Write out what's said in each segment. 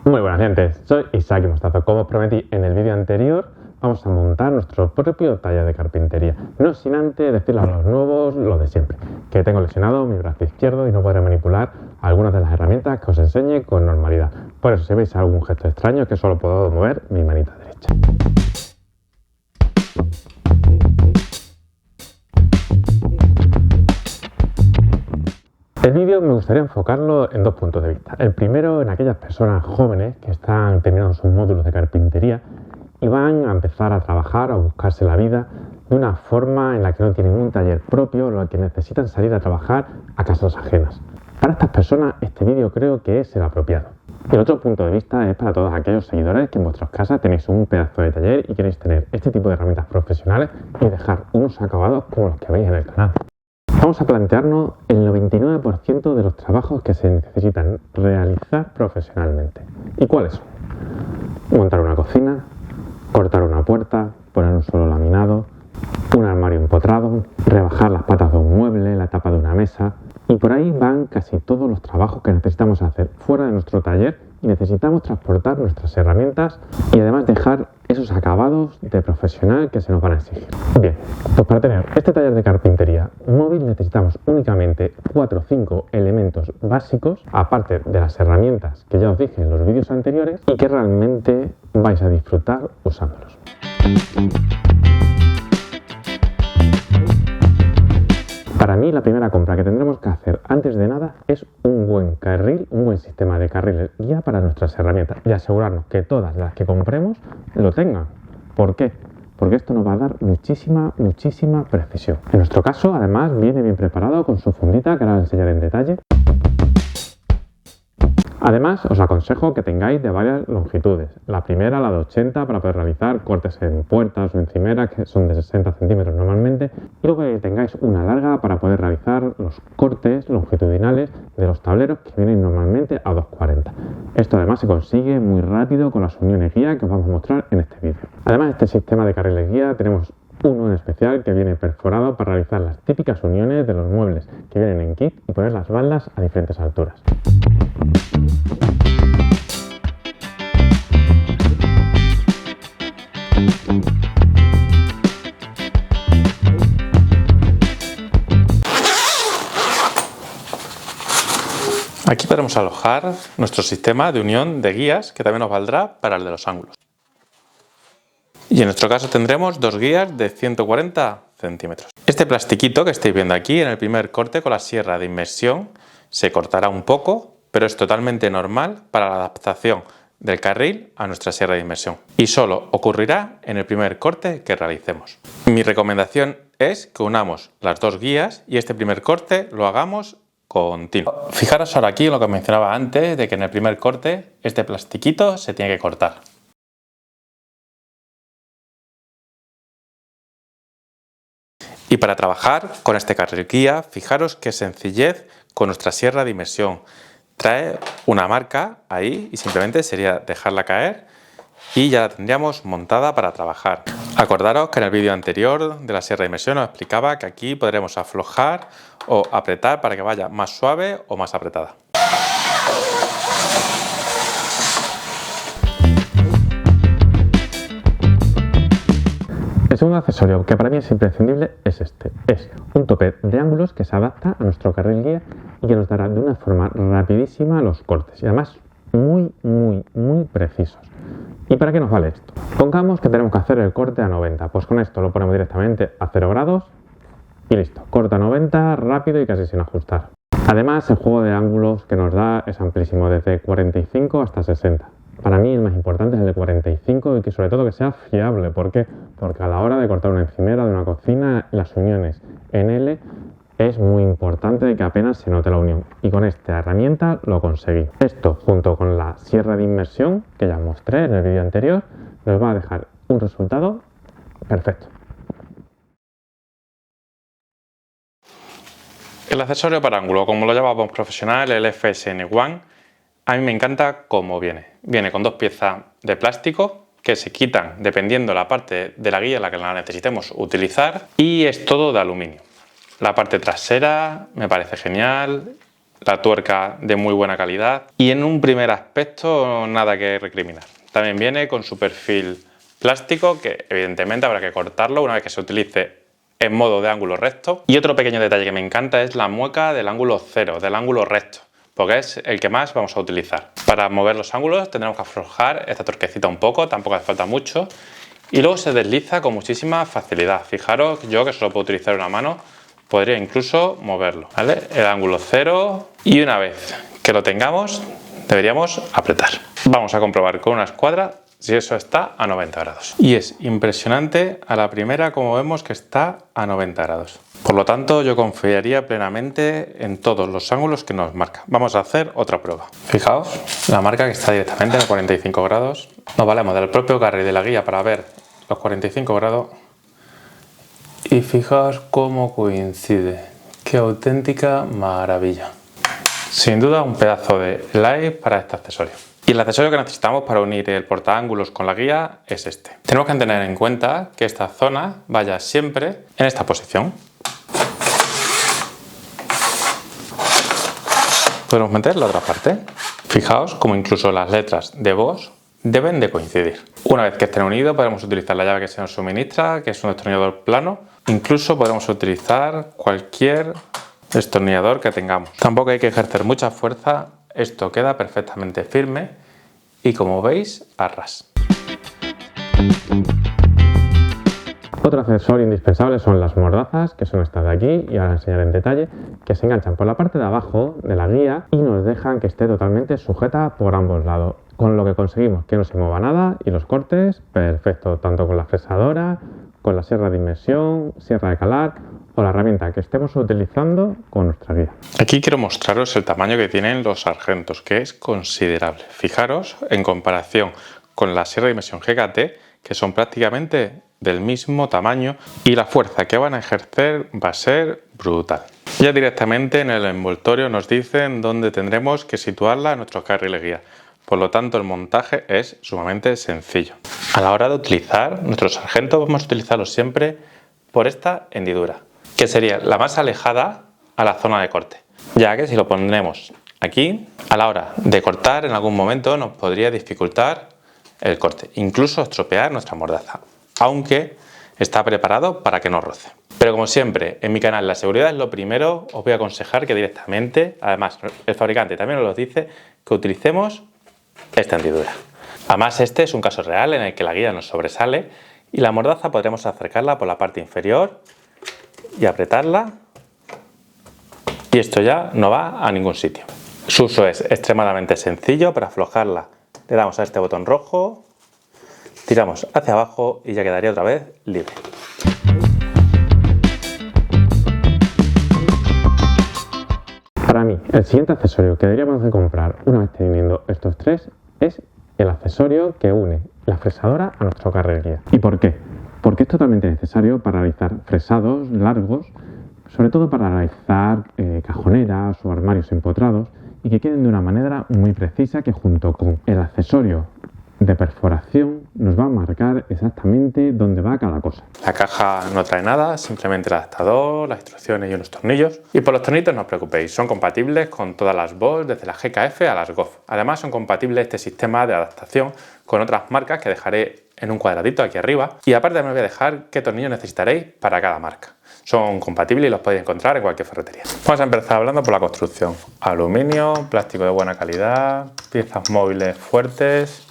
Muy buenas gente, soy Isaac Mostazo. Como os prometí en el vídeo anterior, vamos a montar nuestro propio taller de carpintería. No sin antes decirles a los nuevos lo de siempre, que tengo lesionado mi brazo izquierdo y no podré manipular algunas de las herramientas que os enseñe con normalidad. Por eso si veis algún gesto extraño, que solo puedo mover mi manita derecha. El vídeo me gustaría enfocarlo en dos puntos de vista. El primero en aquellas personas jóvenes que están terminando sus módulos de carpintería y van a empezar a trabajar o a buscarse la vida de una forma en la que no tienen un taller propio, lo que necesitan salir a trabajar a casas ajenas. Para estas personas este vídeo creo que es el apropiado. Y el otro punto de vista es para todos aquellos seguidores que en vuestras casas tenéis un pedazo de taller y queréis tener este tipo de herramientas profesionales y dejar unos acabados como los que veis en el canal. Vamos a plantearnos el 99% de los trabajos que se necesitan realizar profesionalmente. ¿Y cuáles son? Montar una cocina, cortar una puerta, poner un suelo laminado, un armario empotrado, rebajar las patas de un mueble, la tapa de una mesa. Y por ahí van casi todos los trabajos que necesitamos hacer fuera de nuestro taller y necesitamos transportar nuestras herramientas y además dejar esos acabados de profesional que se nos van a exigir. Bien, pues para tener este taller de carpintería móvil necesitamos únicamente 4 o 5 elementos básicos, aparte de las herramientas que ya os dije en los vídeos anteriores y que realmente vais a disfrutar usándolos. Para mí la primera compra que tendremos que hacer antes de nada es un buen carril, un buen sistema de carriles guía para nuestras herramientas y asegurarnos que todas las que compremos lo tengan. ¿Por qué? Porque esto nos va a dar muchísima precisión. En nuestro caso además viene bien preparado con su fundita que ahora os enseñaré en detalle. Además, os aconsejo que tengáis de varias longitudes. La primera, la de 80, para poder realizar cortes en puertas o encimeras, que son de 60 centímetros normalmente. Y luego que tengáis una larga para poder realizar los cortes longitudinales de los tableros que vienen normalmente a 2,40. Esto además se consigue muy rápido con las uniones guía que os vamos a mostrar en este vídeo. Además de este sistema de carriles guía, tenemos uno en especial que viene perforado para realizar las típicas uniones de los muebles que vienen en kit y poner las baldas a diferentes alturas. Aquí podremos alojar nuestro sistema de unión de guías que también nos valdrá para el de los ángulos. Y en nuestro caso tendremos dos guías de 140 centímetros. Este plastiquito que estáis viendo aquí en el primer corte con la sierra de inmersión se cortará un poco, pero es totalmente normal para la adaptación del carril a nuestra sierra de inmersión. Y solo ocurrirá en el primer corte que realicemos. Mi recomendación es que unamos las dos guías y este primer corte lo hagamos continuo. Fijaros ahora aquí en lo que mencionaba antes de que en el primer corte este plastiquito se tiene que cortar. Y para trabajar con este carril guía, fijaros qué sencillez con nuestra sierra de inmersión. Trae una marca ahí y simplemente sería dejarla caer y ya la tendríamos montada para trabajar. Acordaros que en el vídeo anterior de la sierra de inmersión os explicaba que aquí podremos aflojar o apretar para que vaya más suave o más apretada. El segundo accesorio que para mí es imprescindible es este. Es un tope de ángulos que se adapta a nuestro carril guía y que nos dará de una forma rapidísima los cortes y además muy precisos. ¿Y para qué nos vale esto? Pongamos que tenemos que hacer el corte a 90, pues con esto lo ponemos directamente a 0 grados y listo, corta a 90 rápido y casi sin ajustar. Además el juego de ángulos que nos da es amplísimo, desde 45 hasta 60. Para mí el más importante es el de 45 y que sobre todo que sea fiable. ¿Por qué? Porque a la hora de cortar una encimera de una cocina, las uniones en L es muy importante que apenas se note la unión. Y con esta herramienta lo conseguí. Esto junto con la sierra de inmersión que ya mostré en el vídeo anterior nos va a dejar un resultado perfecto. El accesorio para ángulo, como lo llamamos profesional, el FSN One, a mí me encanta cómo viene. Viene con dos piezas de plástico que se quitan dependiendo la parte de la guía en la que la necesitemos utilizar y es todo de aluminio. La parte trasera me parece genial, la tuerca de muy buena calidad y en un primer aspecto nada que recriminar. También viene con su perfil plástico que evidentemente habrá que cortarlo una vez que se utilice en modo de ángulo recto. Y otro pequeño detalle que me encanta es la mueca del ángulo cero, del ángulo recto, porque es el que más vamos a utilizar. Para mover los ángulos tendremos que aflojar esta tuerquecita un poco, tampoco hace falta mucho, y luego se desliza con muchísima facilidad. Fijaros, yo que solo puedo utilizar una mano, podría incluso moverlo, ¿vale? El ángulo cero, y una vez que lo tengamos deberíamos apretar. Vamos a comprobar con una escuadra si eso está a 90 grados. Y es impresionante a la primera como vemos que está a 90 grados. Por lo tanto, yo confiaría plenamente en todos los ángulos que nos marca. Vamos a hacer otra prueba. Fijaos, la marca que está directamente a 45 grados. Nos valemos del propio carril de la guía para ver los 45 grados. Y fijaos cómo coincide. ¡Qué auténtica maravilla! Sin duda un pedazo de like para este accesorio. Y el accesorio que necesitamos para unir el portaángulos con la guía es este. Tenemos que tener en cuenta que esta zona vaya siempre en esta posición. Podemos meter la otra parte. Fijaos como incluso las letras de Bosch deben de coincidir. Una vez que estén unidos podremos utilizar la llave que se nos suministra, que es un destornillador plano. Incluso podemos utilizar cualquier destornillador que tengamos. Tampoco hay que ejercer mucha fuerza. Esto queda perfectamente firme y como veis a ras. Otro accesorio indispensable son las mordazas, que son estas de aquí, y ahora enseñaré en detalle, que se enganchan por la parte de abajo de la guía y nos dejan que esté totalmente sujeta por ambos lados, con lo que conseguimos que no se mueva nada y los cortes perfecto, tanto con la fresadora, con la sierra de inmersión, sierra de calar o la herramienta que estemos utilizando con nuestra guía. Aquí quiero mostraros el tamaño que tienen los sargentos, que es considerable. Fijaros en comparación con la sierra de inmersión GKT, que son prácticamente del mismo tamaño, y la fuerza que van a ejercer va a ser brutal. Ya directamente en el envoltorio nos dicen dónde tendremos que situarla en nuestros carriles guía. Por lo tanto, el montaje es sumamente sencillo. A la hora de utilizar nuestros sargentos vamos a utilizarlos siempre por esta hendidura, que sería la más alejada a la zona de corte, ya que si lo pondremos aquí, a la hora de cortar en algún momento nos podría dificultar el corte, incluso estropear nuestra mordaza, aunque está preparado para que no roce. Pero como siempre en mi canal la seguridad es lo primero, os voy a aconsejar que directamente, además el fabricante también nos lo dice, que utilicemos esta hendidura. Además este es un caso real en el que la guía nos sobresale y la mordaza podremos acercarla por la parte inferior y apretarla, y esto ya no va a ningún sitio. Su uso es extremadamente sencillo. Para aflojarla le damos a este botón rojo, tiramos hacia abajo y ya quedaría otra vez libre. Para mí, el siguiente accesorio que deberíamos de comprar una vez teniendo estos tres es el accesorio que une la fresadora a nuestro carril guía. ¿Y por qué? Porque es totalmente necesario para realizar fresados largos, sobre todo para realizar cajoneras o armarios empotrados y que queden de una manera muy precisa, que junto con el accesorio de perforación nos va a marcar exactamente dónde va cada cosa. La caja no trae nada, simplemente el adaptador, las instrucciones y unos tornillos. Y por los tornillos no os preocupéis, son compatibles con todas las Bosch, desde la GKF a las GOF. Además son compatibles este sistema de adaptación con otras marcas que dejaré en un cuadradito aquí arriba. Y aparte me voy a dejar qué tornillos necesitaréis para cada marca. Son compatibles y los podéis encontrar en cualquier ferretería. Vamos a empezar hablando por la construcción. Aluminio, plástico de buena calidad, piezas móviles fuertes,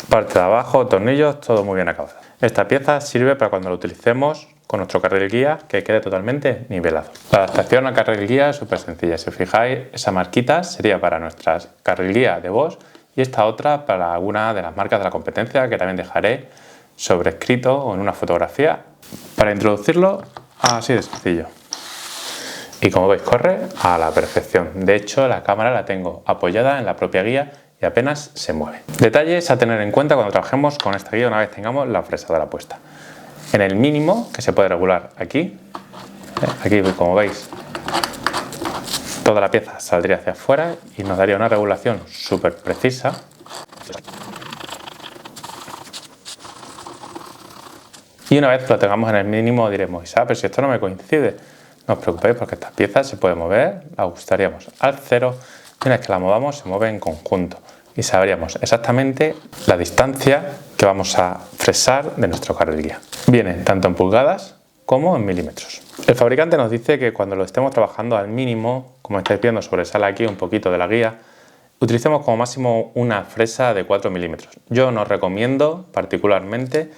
parte de abajo, tornillos, todo muy bien acabado. Esta pieza sirve para cuando lo utilicemos con nuestro carril guía, que quede totalmente nivelado. La adaptación al carril guía es súper sencilla. Si os fijáis, esa marquita sería para nuestras carril guía de Bosch y esta otra para alguna de las marcas de la competencia, que también dejaré sobrescrito o en una fotografía para introducirlo así de sencillo. Y como veis, corre a la perfección. De hecho, la cámara la tengo apoyada en la propia guía y apenas se mueve. Detalles a tener en cuenta cuando trabajemos con esta guía una vez tengamos la fresadora puesta. En el mínimo, que se puede regular aquí, como veis, toda la pieza saldría hacia afuera y nos daría una regulación súper precisa. Y una vez que lo tengamos en el mínimo diremos, pero si esto no me coincide. No os preocupéis porque estas piezas se pueden mover, las ajustaríamos al 0 y una vez que las movamos se mueve en conjunto y sabríamos exactamente la distancia que vamos a fresar de nuestro carril guía. Viene tanto en pulgadas como en milímetros. El fabricante nos dice que cuando lo estemos trabajando al mínimo, como estáis viendo sobresale aquí un poquito de la guía, utilicemos como máximo una fresa de 4 milímetros. Yo nos recomiendo particularmente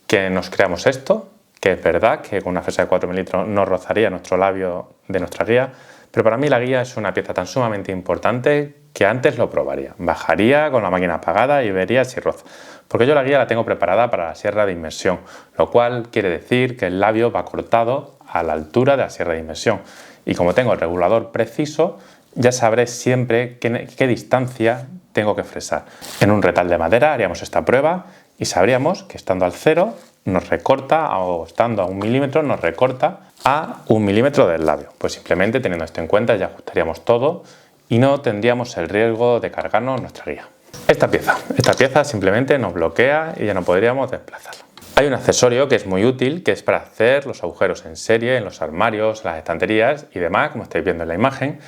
que nos creamos esto, que es verdad que con una fresa de 4 milímetros no rozaría nuestro labio de nuestra guía, pero para mí la guía es una pieza tan sumamente importante que antes lo probaría. Bajaría con la máquina apagada y vería si roza. Porque yo la guía la tengo preparada para la sierra de inmersión, lo cual quiere decir que el labio va cortado a la altura de la sierra de inmersión. Y como tengo el regulador preciso, ya sabré siempre qué distancia tengo que fresar. En un retal de madera haríamos esta prueba y sabríamos que estando al 0 nos recorta, o estando a 1 milímetro nos recorta a 1 milímetro del labio. Pues simplemente teniendo esto en cuenta ya ajustaríamos todo y no tendríamos el riesgo de cargarnos nuestra guía. Esta pieza simplemente nos bloquea y ya no podríamos desplazarla. Hay un accesorio que es muy útil, que es para hacer los agujeros en serie en los armarios, las estanterías y demás, como estáis viendo en la imagen,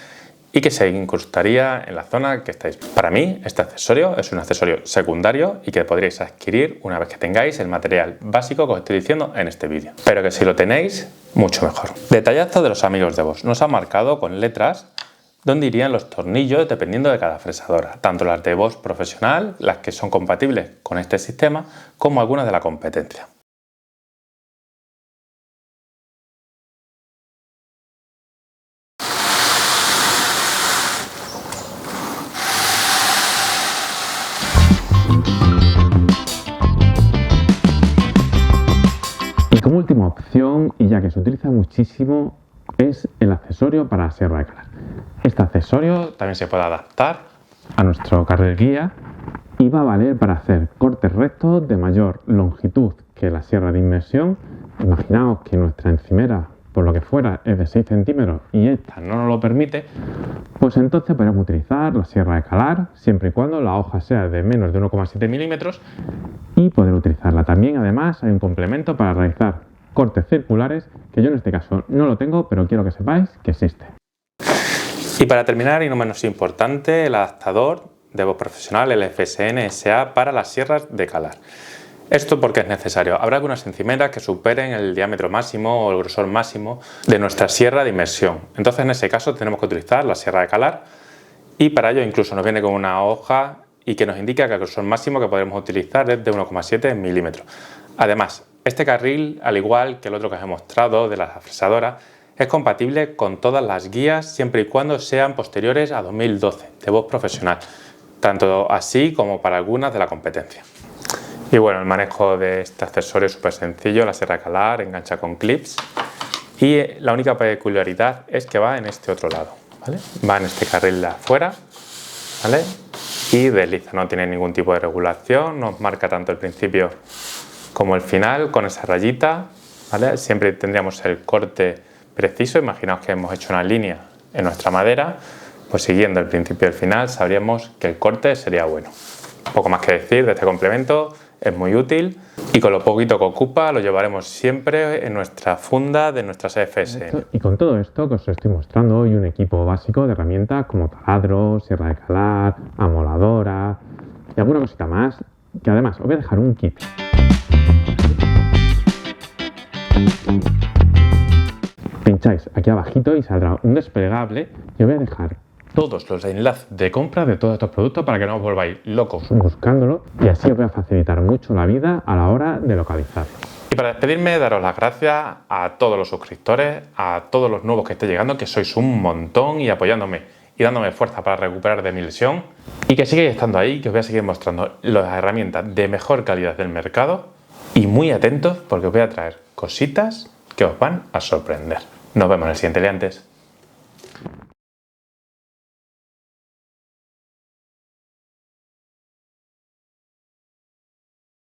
y que se incrustaría en la zona que estáis. Para mí, este accesorio es un accesorio secundario y que podríais adquirir una vez que tengáis el material básico que os estoy diciendo en este vídeo. Pero que si lo tenéis, mucho mejor. Detallazo de los amigos de Bosch. Nos han marcado con letras dónde irían los tornillos dependiendo de cada fresadora. Tanto las de Bosch profesional, las que son compatibles con este sistema, como algunas de la competencia. Y como última opción, y ya que se utiliza muchísimo, es el accesorio para la sierra de calar. Este accesorio También se puede adaptar a nuestro carril guía y va a valer para hacer cortes rectos de mayor longitud que la sierra de inmersión. Imaginaos que nuestra encimera, por lo que fuera, es de 6 centímetros y esta no nos lo permite, pues entonces podemos utilizar la sierra de calar siempre y cuando la hoja sea de menos de 1,7 milímetros y poder utilizarla. También además hay un complemento para realizar cortes circulares, que yo en este caso no lo tengo, pero quiero que sepáis que existe. Y para terminar, y no menos importante, el adaptador de Bosch profesional, el FSN SA para las sierras de calar. ¿Esto por qué es necesario? Habrá algunas encimeras que superen el diámetro máximo o el grosor máximo de nuestra sierra de inmersión. Entonces, en ese caso, tenemos que utilizar la sierra de calar y para ello incluso nos viene con una hoja y que nos indica que el grosor máximo que podremos utilizar es de 1,7 milímetros. Además, este carril, al igual que el otro que os he mostrado de la fresadora, es compatible con todas las guías siempre y cuando sean posteriores a 2012 de Bosch profesional, tanto así como para algunas de la competencia. Y bueno, el manejo de este accesorio es súper sencillo, la sierra de calar engancha con clips y la única peculiaridad es que va en este otro lado, ¿vale? Va en este carril de afuera, ¿vale? Y desliza, no tiene ningún tipo de regulación, nos marca tanto el principio como el final con esa rayita, ¿vale? Siempre tendríamos el corte preciso. Imaginaos que hemos hecho una línea en nuestra madera, pues siguiendo el principio y el final sabríamos que el corte sería bueno. Poco más que decir de este complemento, es muy útil y con lo poquito que ocupa lo llevaremos siempre en nuestra funda de nuestras FSN. Y con todo esto que os estoy mostrando hoy, un equipo básico de herramientas como taladro, sierra de calar, amoladora y alguna cosita más, que además os voy a dejar un kit. Pincháis aquí abajito y saldrá un desplegable y os voy a dejar todos los enlaces de compra de todos estos productos para que no os volváis locos buscándolo y así os voy a facilitar mucho la vida a la hora de localizarlo. Y para despedirme, daros las gracias a todos los suscriptores, a todos los nuevos que estéis llegando, que sois un montón y apoyándome y dándome fuerza para recuperar de mi lesión y que sigáis estando ahí, que os voy a seguir mostrando las herramientas de mejor calidad del mercado y muy atentos porque os voy a traer cositas que os van a sorprender. Nos vemos en el siguiente Liantes.